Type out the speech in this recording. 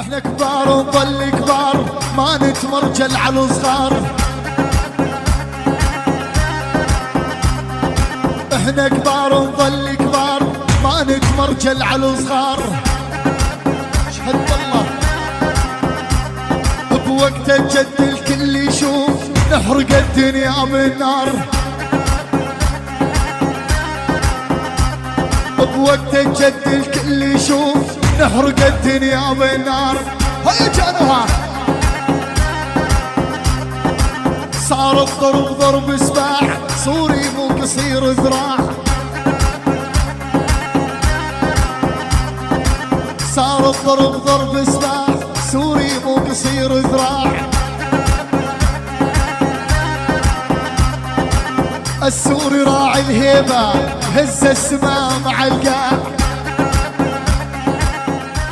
احنا كبار ونظل كبار ما نتمرجل على الصغار. احنا كبار ونظل كبار ما نتمرجل على الصغار. اشهد بالله بوقت الجد الكل يشوف نحرق الدنيا بالنار. بوقت الجد الكل يشوف نحرق الدنيا بالنار. هيا جانوها صار الضرب ضرب سباح سوري مو قصير ذراع. صار الضرب ضرب سباح سوري مو قصير ذراع. السوري راعي الهيبة هز السماء مع القاع.